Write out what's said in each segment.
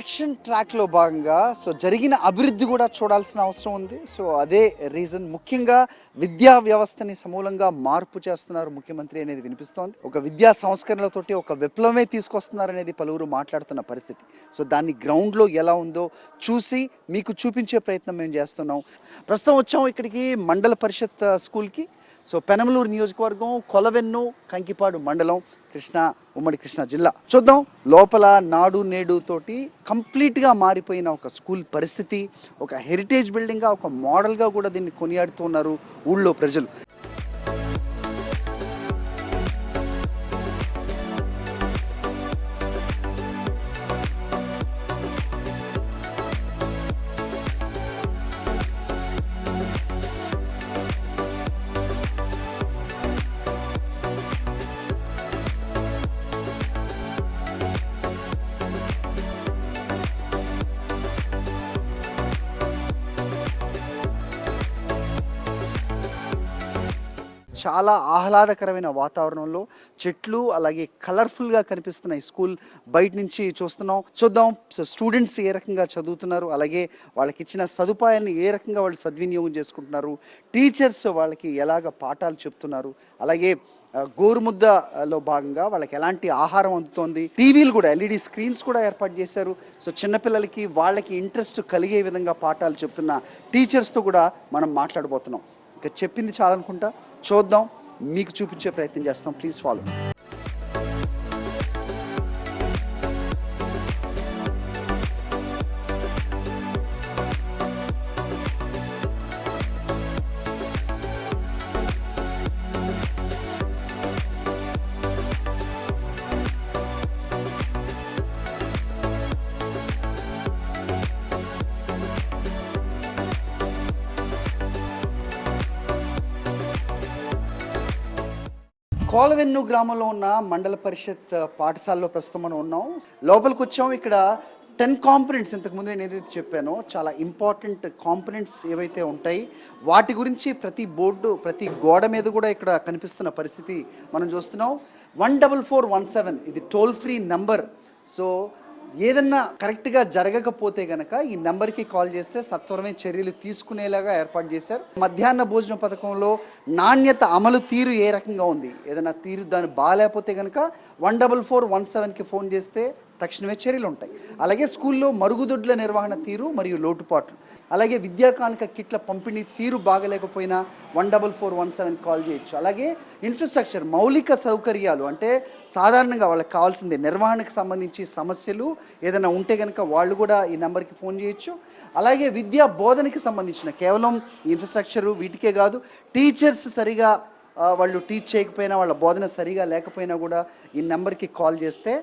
Election ట్రాక్లో భాగంగా జరిగిన అభివృద్ధి కూడా చూడాల్సిన అవసరం ఉంది. అదే రీజన్, ముఖ్యంగా విద్యా వ్యవస్థని సమూలంగా మార్పు చేస్తున్నారు ముఖ్యమంత్రి అనేది వినిపిస్తోంది. ఒక విద్యా సంస్కరణలతోటి ఒక విప్లవమే తీసుకొస్తున్నారు అనేది పలువురు మాట్లాడుతున్న పరిస్థితి. దాన్ని గ్రౌండ్లో ఎలా ఉందో చూసి మీకు చూపించే ప్రయత్నం మేము చేస్తున్నాం. ప్రస్తుతం వచ్చాము ఇక్కడికి మండల పరిషత్ స్కూల్కి. పెనమలూరు నియోజకవర్గం, కొలవెన్ను, కంకిపాడు మండలం, ఉమ్మడి కృష్ణా జిల్లా. చూద్దాం లోపల నాడు నేడు తోటి కంప్లీట్గా మారిపోయిన ఒక స్కూల్ పరిస్థితి, ఒక హెరిటేజ్ బిల్డింగ్గా, ఒక మోడల్గా కూడా దీన్ని కొనియాడుతున్నారు ఊళ్ళో ప్రజలు. చాలా ఆహ్లాదకరమైన వాతావరణంలో చెట్లు అలాగే కలర్ఫుల్గా కనిపిస్తున్న ఈ స్కూల్ బయట నుంచి చూద్దాం స్టూడెంట్స్ ఏ రకంగా చదువుతున్నారు, అలాగే వాళ్ళకి ఇచ్చిన సదుపాయాలను ఏ రకంగా వాళ్ళు సద్వినియోగం చేసుకుంటున్నారు, టీచర్స్ వాళ్ళకి ఎలాగ పాఠాలు చెప్తున్నారు, అలాగే గోరుముద్దలో భాగంగా వాళ్ళకి ఎలాంటి ఆహారం అందుతోంది, టీవీలు కూడా ఎల్ఈడి స్క్రీన్స్ కూడా ఏర్పాటు చేశారు. చిన్నపిల్లలకి వాళ్ళకి ఇంట్రెస్ట్ కలిగే విధంగా పాఠాలు చెప్తున్న టీచర్స్తో కూడా మనం మాట్లాడబోతున్నాం. ఇంకా చెప్పింది చాలనుకుంటా, చూద్దాం, మీకు చూపించే ప్రయత్నం చేస్తాం. Please follow. కోలవెన్ను గ్రామంలో ఉన్న మండల పరిషత్ పాఠశాలలో ప్రస్తుతం మనం ఉన్నాం. లోపలికి వచ్చాం. ఇక్కడ 10 కాంపనెంట్స్, ఇంతకుముందు నేను ఏదైతే చెప్పానో చాలా ఇంపార్టెంట్ కాంపనెంట్స్ ఏవైతే ఉంటాయి వాటి గురించి ప్రతి బోర్డు, ప్రతి గోడ మీద కూడా ఇక్కడ కనిపిస్తున్న పరిస్థితి మనం చూస్తున్నాం. 14417 ఇది టోల్ ఫ్రీ నంబర్. ఏదన్నా కరెక్ట్గా జరగకపోతే గనక ఈ నెంబర్కి కాల్ చేస్తే సత్వరమే చర్యలు తీసుకునేలాగా ఏర్పాటు చేశారు. మధ్యాహ్న భోజన పథకంలో నాణ్యత అమలు తీరు ఏ రకంగా ఉంది, ఏదైనా తీరు దాన్ని బాగాలేకపోతే కనుక 14417కి ఫోన్ చేస్తే తక్షణమే చర్యలు ఉంటాయి. అలాగే స్కూల్లో మరుగుదొడ్ల నిర్వహణ తీరు మరియు లోటుపాట్లు, అలాగే విద్యా కానుక కిట్ల పంపిణీ తీరు బాగలేకపోయినా 14417 కాల్ చేయొచ్చు. అలాగే ఇన్ఫ్రాస్ట్రక్చర్, మౌలిక సౌకర్యాలు, అంటే సాధారణంగా వాళ్ళకి కావాల్సిందే నిర్వహణకు సంబంధించి సమస్యలు ఏదైనా ఉంటే కనుక వాళ్ళు కూడా ఈ నెంబర్కి ఫోన్ చేయొచ్చు. అలాగే విద్యా బోధనకి సంబంధించిన కేవలం ఇన్ఫ్రాస్ట్రక్చరు వీటికే కాదు, టీచర్స్ సరిగా వాళ్ళు టీచ్ చేయకపోయినా, వాళ్ళ బోధన సరిగా లేకపోయినా కూడా ఈ నెంబర్కి కాల్ చేస్తే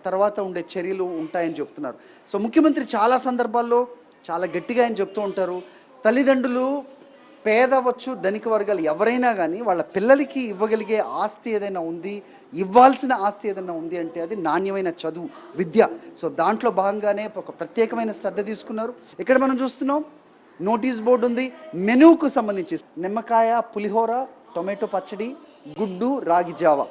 తర్వాత ఉండే చర్యలు ఉంటాయని చెప్తున్నారు. ముఖ్యమంత్రి చాలా సందర్భాల్లో చాలా గట్టిగా ఆయన చెప్తూ ఉంటారు, తల్లిదండ్రులు పేదవచ్చు ధనిక వర్గాలు ఎవరైనా కానీ వాళ్ళ పిల్లలకి ఇవ్వగలిగే ఆస్తి ఏదైనా ఉంది, ఇవ్వాల్సిన ఆస్తి ఏదైనా ఉంది అంటే అది నాణ్యమైన చదువు, విద్య. దాంట్లో భాగంగానే ఒక ప్రత్యేకమైన శ్రద్ధ తీసుకున్నారు. ఇక్కడ మనం చూస్తున్నాం నోటీస్ బోర్డు ఉంది. మెనూకు సంబంధించి నిమ్మకాయ, పులిహోర, టొమాటో పచ్చడి, గుడ్డు, రాగి జావా.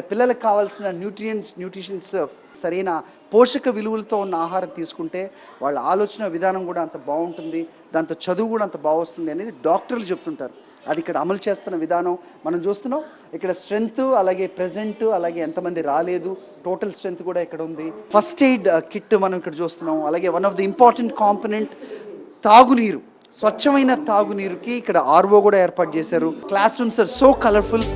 పిల్లలకు కావాల్సిన న్యూట్రిషన్స్ సరైన పోషక విలువలతో ఉన్న ఆహారం తీసుకుంటే వాళ్ళ ఆలోచన విధానం కూడా అంత బాగుంటుంది, దాంతో చదువు కూడా అంత బాగొస్తుంది అనేది డాక్టర్లు చెప్తుంటారు. అది ఇక్కడ అమలు చేస్తున్న విధానం మనం చూస్తున్నాం. ఇక్కడ స్ట్రెంగ్త్, అలాగే ప్రెజెంట్, అలాగే ఎంతమంది రాలేదు, టోటల్ స్ట్రెంగ్త్ కూడా ఇక్కడ ఉంది. ఫస్ట్ ఎయిడ్ కిట్ మనం ఇక్కడ చూస్తున్నాం. అలాగే one of the important component తాగునీరు, స్వచ్ఛమైన తాగునీరుకి ఇక్కడ ఆర్ఓ కూడా ఏర్పాటు చేశారు. Classrooms are so colourful.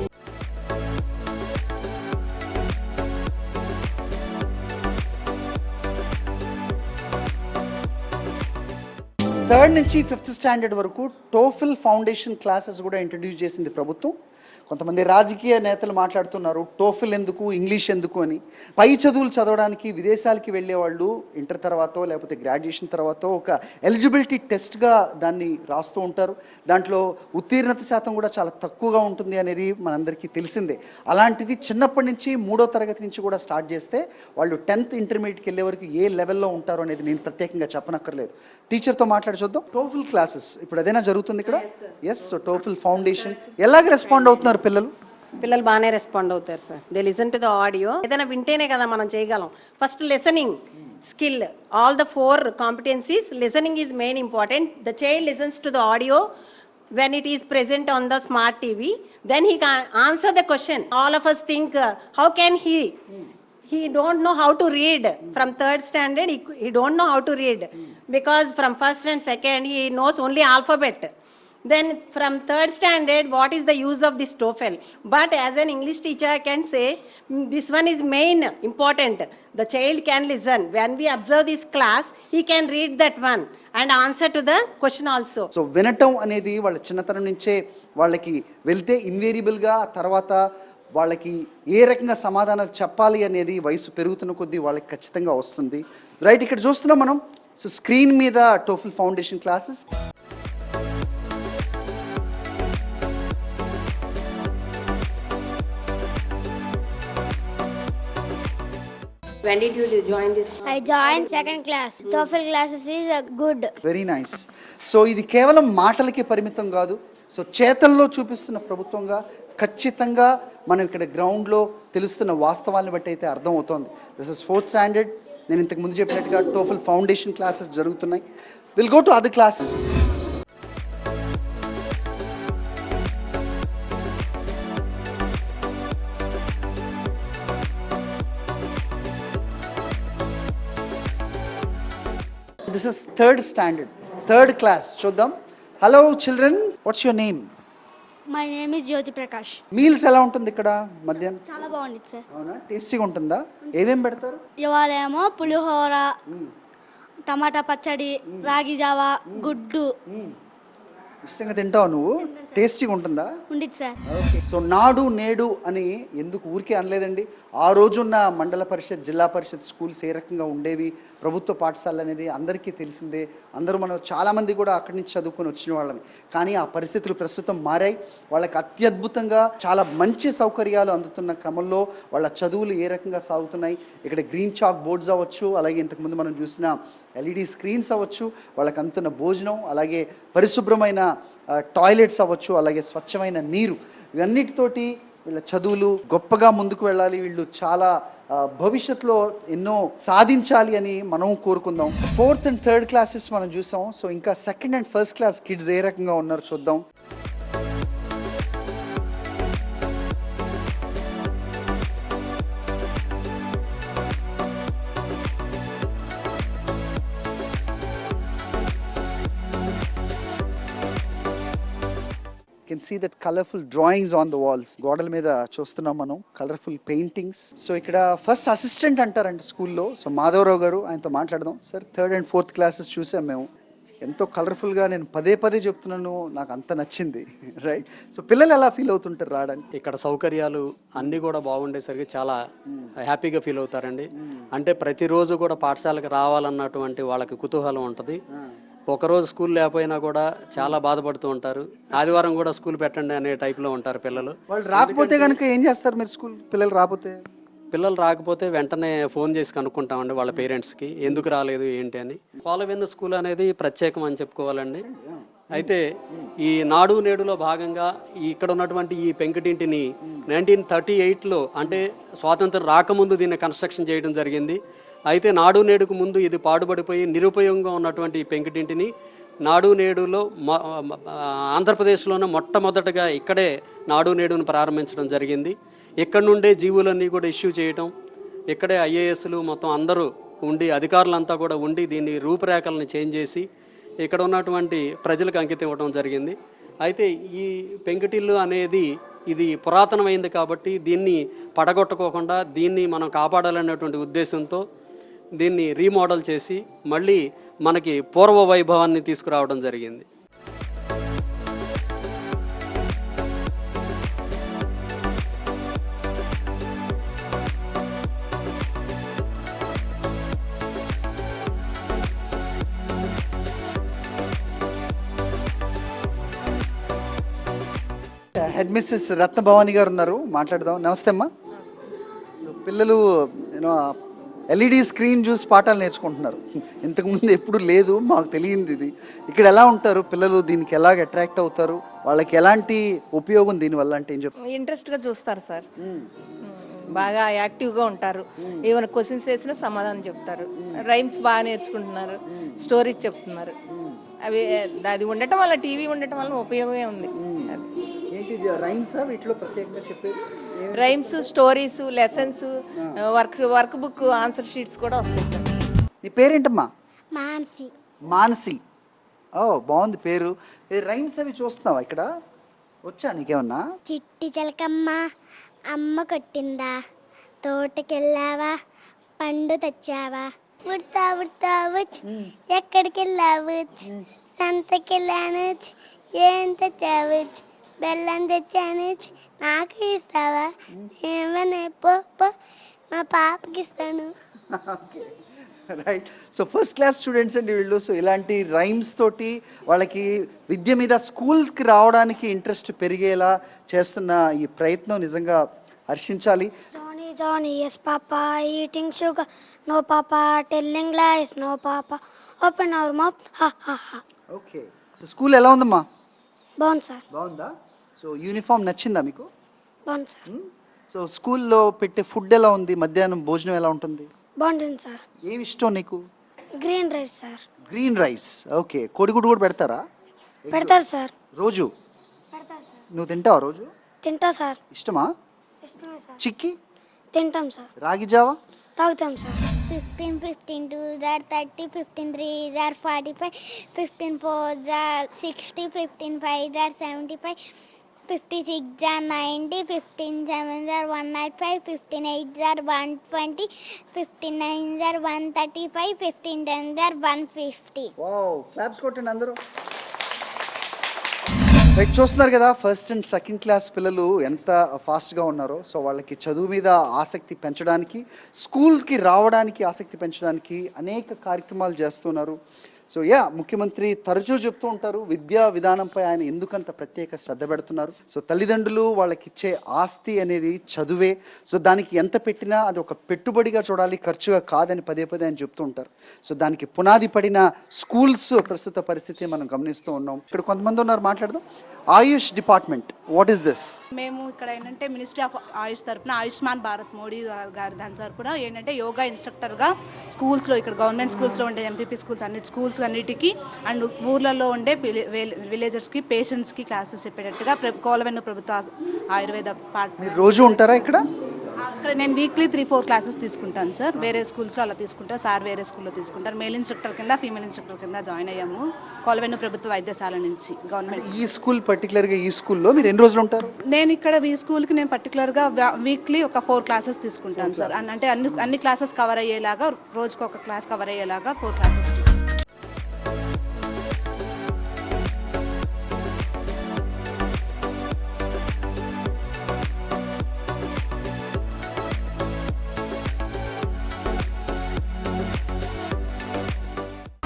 Third నుంచి 5th స్టాండర్డ్ వరకు టోఫిల్ ఫౌండేషన్ క్లాసెస్ కూడా ఇంట్రడ్యూస్ చేసింది ప్రభుత్వం. కొంతమంది రాజకీయ నేతలు మాట్లాడుతున్నారు టోఫిల్ ఎందుకు, ఇంగ్లీష్ ఎందుకు అని. పై చదువులు చదవడానికి విదేశాలకి వెళ్ళే వాళ్ళు ఇంటర్ తర్వాతో లేకపోతే గ్రాడ్యుయేషన్ తర్వాతో ఒక ఎలిజిబిలిటీ టెస్ట్గా దాన్ని రాస్తూ ఉంటారు. దాంట్లో ఉత్తీర్ణత శాతం కూడా చాలా తక్కువగా ఉంటుంది అనేది మనందరికీ తెలిసిందే. అలాంటిది చిన్నప్పటి నుంచి 3వ తరగతి నుంచి కూడా స్టార్ట్ చేస్తే వాళ్ళు 10th ఇంటర్మీడియట్కి వెళ్ళే వరకు ఏ లెవెల్లో ఉంటారు అనేది నేను ప్రత్యేకంగా చెప్పనక్కర్లేదు. టీచర్తో మాట్లాడి చూద్దాం. టోఫిల్ క్లాసెస్ ఇప్పుడు అదేనా జరుగుతుంది ఇక్కడ? ఎస్. టోఫిల్ ఫౌండేషన్ ఎలాగ రెస్పాండ్ అవుతున్నారు పిల్లలు? పిల్లలు బాగానే రెస్పాండ్ అవుతారు sir. They listen to the audio. ఏదైనా వింటేనే కదా మనం చేయగలం. First listening skill, all the 4 competencies, listening is main important. The child listens to the audio when it is present on the smart TV, then he can answer the question. All of us think, how can he don't know how to read. From 3rd standard he don't know how to read, because from 1st and 2nd he knows only alphabet. Then from 3rd standard, what is the use of this TOEFL? But as an English teacher I can say, this one is main important. The child can listen. When we observe this class, he can read that one and answer to the question also. So వినటం అనేది వాళ్ళ చిన్నతనం నుంచే వాళ్ళకి వెళ్తే ఇన్వేరియబుల్గా తర్వాత వాళ్ళకి ఏ రకంగా సమాధానాలు చెప్పాలి అనేది వయసు పెరుగుతున్న కొద్దీ వాళ్ళకి ఖచ్చితంగా వస్తుంది. రైట్, ఇక్కడ చూస్తున్నాం మనం. సో స్క్రీన్ మీద TOEFL foundation classes. When did you join this? I joined 2nd class. TOEFL classes is good. Very nice. So ఇది కేవలం మాటలకే పరిమితం కాదు. సో చేతల్లో చూపిస్తున్న ప్రభుత్వంగా ఖచ్చితంగా మనం ఇక్కడ గ్రౌండ్లో తెలుస్తున్న వాస్తవాలను బట్టి అయితే అర్థం అవుతోంది. This is 4th standard. నేను ఇంతకు ముందు చెప్పినట్టుగా TOEFL ఫౌండేషన్ క్లాసెస్ జరుగుతున్నాయి. Will go to other classes. This is 3rd standard, 3rd class. చూద్దాం. Hello children, what's your name? My name is Jyoti Prakash. Meals ఎలా ఉంటుంది ఇక్కడ మధ్యాహ్నం? చాలా బాగుంది సార్. అవునా, టేస్టీగా ఉంటుందా? ఏమేం పెడతారు? ఇవాళ ఏమో పులిహోర, టమాటా పచ్చడి, రాగి జావా, గుడ్డు. ఇష్టంగా తింటావు నువ్వు? టేస్టీగా ఉంటుందా? ఉండిద్ది సార్. ఓకే. సో నాడు నేడు అని ఎందుకు ఊరికే అనలేదండి. ఆ రోజున్న మండల పరిషత్, జిల్లా పరిషత్ స్కూల్స్ ఏ రకంగా ఉండేవి, ప్రభుత్వ పాఠశాలలు అనేది అందరికీ తెలిసిందే. అందరూ మనం చాలామంది కూడా అక్కడి నుంచి చదువుకొని వచ్చిన వాళ్ళని. కానీ ఆ పరిస్థితులు ప్రస్తుతం మారాయి. వాళ్ళకి అత్యద్భుతంగా చాలా మంచి సౌకర్యాలు అందుతున్న క్రమంలో వాళ్ళ చదువులు ఏ రకంగా సాగుతున్నాయి. ఇక్కడ గ్రీన్ చాక్ బోర్డ్స్ అవ్వచ్చు, అలాగే ఇంతకుముందు మనం చూసిన LED స్క్రీన్స్ అవ్వచ్చు, వాళ్ళకి అందుతున్న భోజనం, అలాగే పరిశుభ్రమైన టాయిలెట్స్ అవ్వచ్చు, అలాగే స్వచ్ఛమైన నీరు, ఇవన్నిటితోటి వీళ్ళ చదువులు గొప్పగా ముందుకు వెళ్ళాలి. వీళ్ళు చాలా భవిష్యత్తులో ఎన్నో సాధించాలి అని మనం కోరుకుందాం. 4th and 3rd క్లాసెస్ మనం చూసాం. సో ఇంకా 2nd and 1st class kids ఏ రకంగా ఉన్నారు చూద్దాం. Can see that colorful drawings on the walls. గోడల మీద చూస్తున్నాం మనం కలర్ఫుల్ పెయింటింగ్స్. సో ఇక్కడ ఫస్ట్ అసిస్టెంట్ అంటారంట స్కూల్లో. సో మాధవరావు గారు, ఆయనతో మాట్లాడదాం. Sir, 3rd and 4th classes చూసాం మేము. ఎంతో కలర్ఫుల్గా, నేను పదే పదే చెప్తున్నాను, నాకు అంత నచ్చింది. రైట్. సో పిల్లలు ఎలా ఫీల్ అవుతుంటారు రావడానికి? ఇక్కడ సౌకర్యాలు అన్నీ కూడా బాగుండేసరికి చాలా హ్యాపీగా ఫీల్ అవుతారండి. అంటే ప్రతిరోజు కూడా పాఠశాలకు రావాలన్నటువంటి వాళ్ళకి కుతూహలం ఉంటుంది. ఒకరోజు స్కూల్ లేకపోయినా కూడా చాలా బాధపడుతూ ఉంటారు. ఆదివారం కూడా స్కూల్ పెట్టండి అనే టైప్లో ఉంటారు పిల్లలు. వాళ్ళు రాకపోతే కనుక ఏం చేస్తారు మీరు? స్కూల్ పిల్లలు రాకపోతే? పిల్లలు రాకపోతే వెంటనే ఫోన్ చేసి కనుక్కుంటామండి వాళ్ళ పేరెంట్స్కి, ఎందుకు రాలేదు ఏంటి అని. పాలవెన్ను స్కూల్ అనేది ప్రత్యేకం అని చెప్పుకోవాలండి. అయితే ఈ నాడు నేడులో భాగంగా ఇక్కడ ఉన్నటువంటి ఈ పెంకుటింటిని 1938లో, అంటే స్వాతంత్రం రాకముందు దీన్ని కన్స్ట్రక్షన్ చేయడం జరిగింది. అయితే నాడు నేడుకు ముందు ఇది పాడుబడిపోయి నిరుపయోగంగా ఉన్నటువంటి ఈ పెంకుటింటిని నాడు నేడులో ఆంధ్రప్రదేశ్లోనే మొట్టమొదటగా ఇక్కడే నాడు నేడును ప్రారంభించడం జరిగింది. ఇక్కడ నుండే జీవులన్నీ కూడా ఇష్యూ చేయటం, ఇక్కడే IASలు మొత్తం అందరూ ఉండి, అధికారులంతా కూడా ఉండి దీన్ని రూపురేఖలను చేంజ్ చేసి ఇక్కడ ఉన్నటువంటి ప్రజలకు అంకితం ఇవ్వడం జరిగింది. అయితే ఈ పెంకుటిల్లు అనేది ఇది పురాతనమైంది కాబట్టి దీన్ని పడగొట్టుకోకుండా దీన్ని మనం కాపాడాలనేటువంటి ఉద్దేశంతో దీన్ని రీమోడల్ చేసి మళ్ళీ మనకి పూర్వ వైభవాన్ని తీసుకురావడం జరిగింది. హెడ్ మిస్సెస్ రత్నభవాని గారు ఉన్నారు, మాట్లాడదాం. నమస్తే అమ్మా. పిల్లలు ఎల్ఈడి స్క్రీన్ చూసి పాఠాలు నేర్చుకుంటున్నారు. ఇంతకుముందు ఎప్పుడు లేదు, మాకు తెలియంది ఇది. ఇక్కడ ఎలా ఉంటారు పిల్లలు, దీనికి ఎలాగ అట్రాక్ట్ అవుతారు, వాళ్ళకి ఎలాంటి ఉపయోగం దీనివల్ల అంటే ఏం చెప్తారు? ఇంట్రెస్ట్గా చూస్తారు సార్. బాగా యాక్టివ్గా ఉంటారు. ఏమైనా క్వశ్చన్స్ వేసినా సమాధానం చెప్తారు. రైమ్స్ బాగా నేర్చుకుంటున్నారు, స్టోరీస్ చెప్తున్నారు. అవి అది ఉండటం వల్ల, టీవీ ఉండటం వల్ల ఉపయోగమే ఉంది. ఏంటి రైమ్స్ వీటిలో ప్రత్యేకంగా చెప్పేది? Rhymes, stories, lessons, work book, answer sheets కూడా వస్తాయి సార్. నీ పేరేంటమ్మా? మాన్సి. మానసి. ఓ బాగుంది పేరు. రైమ్స్ అవి చూస్తున్నావా ఇక్కడ? వచ్చా నీకేమన్నా? చిట్టి చిలకమ్మ అమ్మ కొట్టిందా, తోటకెళ్ళావా పండు తెచ్చావా, ఉడతా ఉడతా వచ్చు ఎక్కడికి వెళ్ళావచ్చు, సంతకెళ్ళాను ఏం తెచ్చావచ్చు, బెల్లం తెచ్చాను నాకు ఇస్తావా, ఏమన్నా పో పో మా పాపకి ఇస్తాను. Right. So first class students అండి వీళ్ళు. సో ఇలాంటి రైమ్స్ తోటి వాళ్ళకి విద్య మీద స్కూల్కి రావడానికి ఇంట్రెస్ట్ పెరిగేలా చేస్తున్న ఈ ప్రయత్నం నిజంగా హర్షించాలి. Johnny, Johnny, yes papa, eating sugar, no papa, telling lies, no papa, open our mouth, ha ha ha. Okay. So school ఎలా ఉందమ్మా? బాగుంది సార్. బాగుందా? సో యూనిఫామ్ నచ్చిందా మీకు? బాగుంది సార్. సో స్కూల్లో పెట్టే ఫుడ్ ఎలా ఉంది? మధ్యాహ్నం భోజనం ఎలా ఉంటుంది? బాగుంటుంది సార్. ఏమి ఇష్టం నీకు? Green rice sir. Green rice. Okay. కోడిగుడ్డు కూడా పెడతారా? పెడతారు సార్. రోజు పెడతారు సార్. నువ్వు తింటావా రోజు? తింటా సార్. ఇష్టమా? ఇష్టమే సార్. చిక్కి? తింటాం సార్. రాగి జావా? తాగుతాం sir. 15, 15, 2s are 30, 15, 3s are 45, 15, 4s are 60, 15, 5s are 75, 56 are 90, 15, 7s are 105, 15, 8s are 120, 15, 9s are 135, 15, 10s are 150. Wow, claps కొట్టండి అందరూ. రైట్, చూస్తున్నారు కదా ఫస్ట్ అండ్ సెకండ్ క్లాస్ పిల్లలు ఎంత ఫాస్ట్గా ఉన్నారో. సో వాళ్ళకి చదువు మీద ఆసక్తి పెంచడానికి, స్కూల్కి రావడానికి ఆసక్తి పెంచడానికి అనేక కార్యక్రమాలు చేస్తున్నారు. సో ముఖ్యమంత్రి తరచూ చెప్తూ ఉంటారు విద్యా విధానంపై ఆయన ఎందుకంత ప్రత్యేక శ్రద్ధ పెడుతున్నారు. సో తల్లిదండ్రులు వాళ్ళకి ఇచ్చే ఆస్తి అనేది చదువే. సో దానికి ఎంత పెట్టినా అది ఒక పెట్టుబడిగా చూడాలి, ఖర్చుగా కాదని పదే పదే ఆయన చెప్తూ ఉంటారు. సో దానికి పునాది పడిన స్కూల్స్ ప్రస్తుత పరిస్థితి మనం గమనిస్తూ ఉన్నాం. ఇక్కడ కొంతమంది ఉన్నారు, మాట్లాడదాం. ఆయుష్ డిపార్ట్మెంట్, వాట్ ఈస్ దిస్? మేము ఇక్కడ ఏంటంటే మినిస్ట్రీ ఆఫ్ ఆయుష్ తరపున ఆయుష్మాన్ భారత్ మోడీ గారి దాని తరపున ఏంటంటే యోగా ఇన్స్ట్రక్టర్గా స్కూల్స్లో, ఇక్కడ గవర్నమెంట్ స్కూల్స్లో ఉండే ఎంపీపీ స్కూల్స్ స్కూల్స్ అన్నిటికీ అండ్ ఊర్లలో ఉండే విలేజర్స్కి, పేషెంట్స్కి క్లాసెస్ చెప్పేటట్టుగా కోలవెన్ను ప్రభుత్వ ఆయుర్వేద మీరు రోజు ఉంటారా ఇక్కడ? అక్కడ నేను వీక్లీ 3-4 క్లాసెస్ తీసుకుంటాను సార్. వేరే స్కూల్స్లో అలా తీసుకుంటాను, సార్ వేరే స్కూల్లో తీసుకుంటారు. మేల్ ఇన్స్ట్రక్టర్ కింద, ఫీమేల్ ఇన్స్ట్రక్టర్ కింద జాయిన్ అయ్యాము కోలవెన్ను ప్రభుత్వ వైద్యశాల నుంచి గవర్నమెంట్. ఈ స్కూల్ పర్టికులర్గా ఈ స్కూల్లో మీరు ఎన్ని రోజులు ఉంటారు? నేను ఇక్కడ ఈ స్కూల్కి నేను పర్టికులర్గా వీక్లీ ఒక 4 క్లాసెస్ తీసుకుంటాను సార్. అంటే అన్ని క్లాసెస్ కవర్ అయ్యేలాగా, రోజుకు ఒక క్లాస్ కవర్ అయ్యేలాగా 4 క్లాసెస్ తీసుకుంటాను.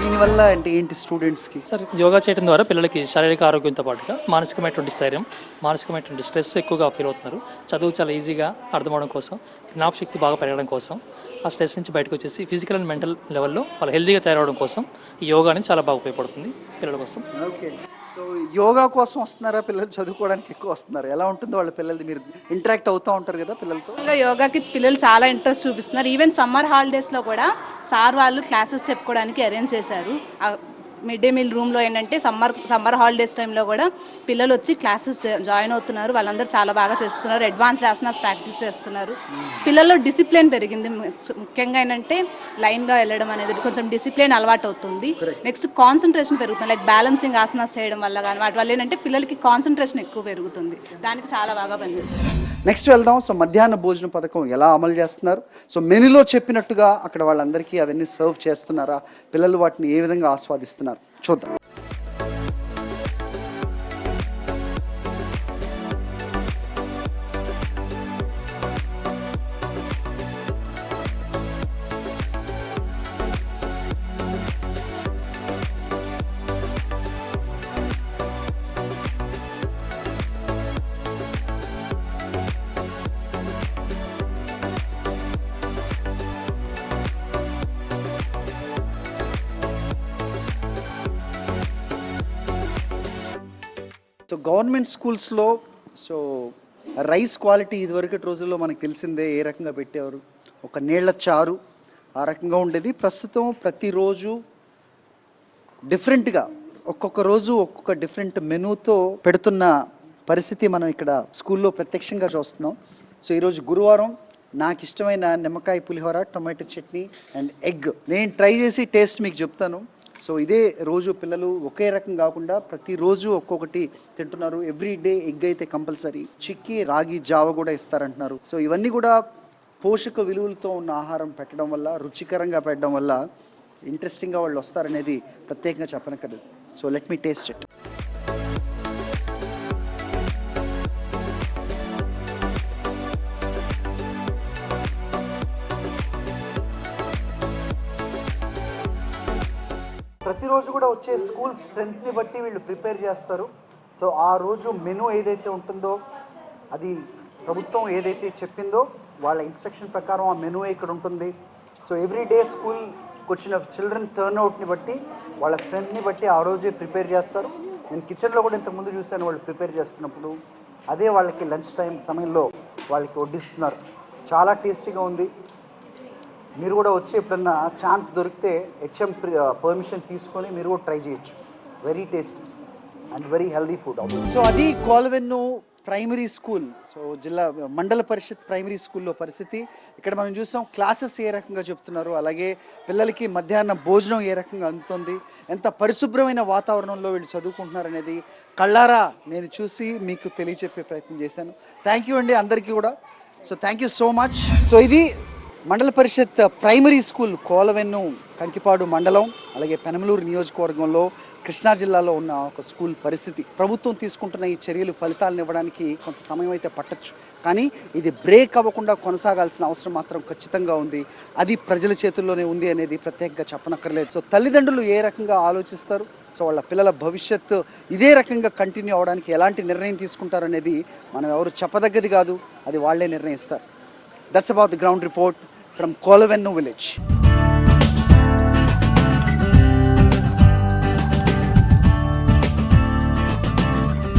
దీనివల్ల అంటే ఏంటి స్టూడెంట్స్కి? సార్, యోగా చేయడం ద్వారా పిల్లలకి శారీరక ఆరోగ్యంతో పాటుగా మానసికమైనటువంటి స్థైర్యం, మానసికమైనటువంటి స్ట్రెస్ ఎక్కువగా ఫీల్ అవుతున్నారు. చదువు చాలా ఈజీగా అర్థమవడం కోసం, జ్ఞాపశక్తి బాగా పెరగడం కోసం, ఆ స్ట్రెస్ నుంచి బయటకు వచ్చేసి ఫిజికల్ అండ్ మెంటల్ లెవెల్లో వాళ్ళు హెల్తీగా తయారవడం కోసం ఈ యోగా అనేది చాలా బాగా ఉపయోగపడుతుంది పిల్లల కోసం. ఓకే. సో యోగా కోసం వస్తున్నారా పిల్లలు? చదువుకోవడానికి ఎక్కువ వస్తున్నారు? ఎలా ఉంటుందో వాళ్ళ పిల్లలది? మీరు ఇంటరాక్ట్ అవుతూ ఉంటారు కదా పిల్లలతో. యోగాకి పిల్లలు చాలా ఇంట్రెస్ట్ చూపిస్తున్నారు. ఈవెన్ సమ్మర్ హాలిడేస్లో కూడా సార్ వాళ్ళు క్లాసెస్ చెప్పుకోవడానికి అరేంజ్ చేశారు. మిడ్ డే మీల్ రూమ్లో ఏంటంటే సమ్మర్ హాలిడేస్ టైంలో కూడా పిల్లలు వచ్చి క్లాసెస్ జాయిన్ అవుతున్నారు. వాళ్ళందరూ చాలా బాగా చేస్తున్నారు. అడ్వాన్స్డ్ ఆసనాస్ ప్రాక్టీస్ చేస్తున్నారు. పిల్లల్లో డిసిప్లిన్ పెరిగింది. ముఖ్యంగా ఏంటంటే లైన్గా వెళ్ళడం అనేది కొంచెం డిసిప్లిన్ అలవాటు అవుతుంది. నెక్స్ట్ కాన్సన్ట్రేషన్ పెరుగుతుంది. లైక్ బ్యాలెన్సింగ్ ఆసనాస్ చేయడం వల్ల కానీ వాటి వల్ల ఏంటంటే పిల్లలకి కాన్సన్ట్రేషన్ ఎక్కువ పెరుగుతుంది. దానికి చాలా బాగా పనిచేస్తుంది. నెక్స్ట్ వెళ్దాం. సో మధ్యాహ్న భోజన పథకం ఎలా అమలు చేస్తున్నారు? సో మెనూలో చెప్పినట్టుగా అక్కడ వాళ్ళందరికీ అవన్నీ సర్వ్ చేస్తున్నారా? పిల్లలు వాటిని ఏ విధంగా ఆస్వాదిస్తున్నారు చూద్దాం. గవర్నమెంట్ స్కూల్స్లో సో రైస్ క్వాలిటీ ఇదివరకటి రోజుల్లో మనకు తెలిసిందే ఏ రకంగా పెట్టేవారు, ఒక నీళ్ల చారు ఆ రకంగా ఉండేది. ప్రస్తుతం ప్రతిరోజు డిఫరెంట్గా ఒక్కొక్క రోజు ఒక్కొక్క డిఫరెంట్ మెనూతో పెడుతున్న పరిస్థితి మనం ఇక్కడ స్కూల్లో ప్రత్యక్షంగా చూస్తున్నాం. సో ఈరోజు గురువారం నాకు ఇష్టమైన నిమ్మకాయ పులిహోర, టొమాటో చట్నీ అండ్ ఎగ్ నేను ట్రై చేసి టేస్ట్ మీకు చెప్తాను. సో ఇదే రోజు పిల్లలు ఒకే రకం కాకుండా ప్రతిరోజు ఒక్కొక్కటి తింటున్నారు. ఎవ్రీ డే ఎగ్ అయితే కంపల్సరీ, చిక్కీ రాగి జావ కూడా ఇస్తారంటున్నారు. సో ఇవన్నీ కూడా పోషక విలువలతో ఉన్న ఆహారం పెట్టడం వల్ల, రుచికరంగా పెట్టడం వల్ల ఇంట్రెస్టింగ్గా వాళ్ళు వస్తారనేది ప్రత్యేకంగా చెప్పనక్కర్లేదు. So let me taste it. ప్రతిరోజు కూడా వచ్చే స్కూల్ స్ట్రెంత్ని బట్టి వీళ్ళు ప్రిపేర్ చేస్తారు. సో ఆ రోజు మెనూ ఏదైతే ఉంటుందో, అది ప్రభుత్వం ఏదైతే చెప్పిందో వాళ్ళ ఇన్స్ట్రక్షన్ ప్రకారం ఆ మెనూ ఇక్కడ ఉంటుంది. సో ఎవ్రీ డే స్కూల్కి వచ్చిన చిల్డ్రన్ టర్న్అవుట్ని బట్టి, వాళ్ళ స్ట్రెంత్ని బట్టి ఆ రోజే ప్రిపేర్ చేస్తారు. నేను కిచెన్లో కూడా ఇంతకుముందు చూశాను వాళ్ళు ప్రిపేర్ చేస్తున్నప్పుడు. అదే వాళ్ళకి లంచ్ టైం సమయంలో వాళ్ళకి వడ్డిస్తున్నారు. చాలా టేస్టీగా ఉంది. మీరు కూడా వచ్చి ఎప్పుడన్నా ఛాన్స్ దొరికితే హెచ్ఎం పర్మిషన్ తీసుకొని మీరు కూడా ట్రై చేయొచ్చు. Very tasty and very healthy food. So అది కోలవెన్ను ప్రైమరీ స్కూల్, సో జిల్లా మండల పరిషత్ ప్రైమరీ స్కూల్లో పరిస్థితి. ఇక్కడ మనం చూసాం క్లాసెస్ ఏ రకంగా చెప్తున్నారు, అలాగే పిల్లలకి మధ్యాహ్నం భోజనం ఏ రకంగా అందుతుంది, ఎంత పరిశుభ్రమైన వాతావరణంలో వీళ్ళు చదువుకుంటున్నారు అనేది కళ్ళారా నేను చూసి మీకు తెలియచెప్పే ప్రయత్నం చేశాను. థ్యాంక్ యూ అండి అందరికీ కూడా. So thank you so much. So ఇది మండల పరిషత్ ప్రైమరీ స్కూల్ కోలవెన్ను, కంకిపాడు మండలం, అలాగే పెనమలూరు నియోజకవర్గంలో కృష్ణా జిల్లాలో ఉన్న ఒక స్కూల్ పరిస్థితి. ప్రభుత్వం తీసుకుంటున్న ఈ చర్యలు ఫలితాలను ఇవ్వడానికి కొంత సమయం అయితే పట్టచ్చు, కానీ ఇది బ్రేక్ అవ్వకుండా కొనసాగాల్సిన అవసరం మాత్రం ఖచ్చితంగా ఉంది. అది ప్రజల చేతుల్లోనే ఉంది అనేది ప్రత్యేకంగా చెప్పనక్కర్లేదు. సో తల్లిదండ్రులు ఏ రకంగా ఆలోచిస్తారు, సో వాళ్ళ పిల్లల భవిష్యత్తు ఇదే రకంగా కంటిన్యూ అవడానికి ఎలాంటి నిర్ణయం తీసుకుంటారనేది మనం ఎవరు చెప్పదగ్గది కాదు, అది వాళ్ళే నిర్ణయిస్తారు. That's about the ground report from Kolavenu village.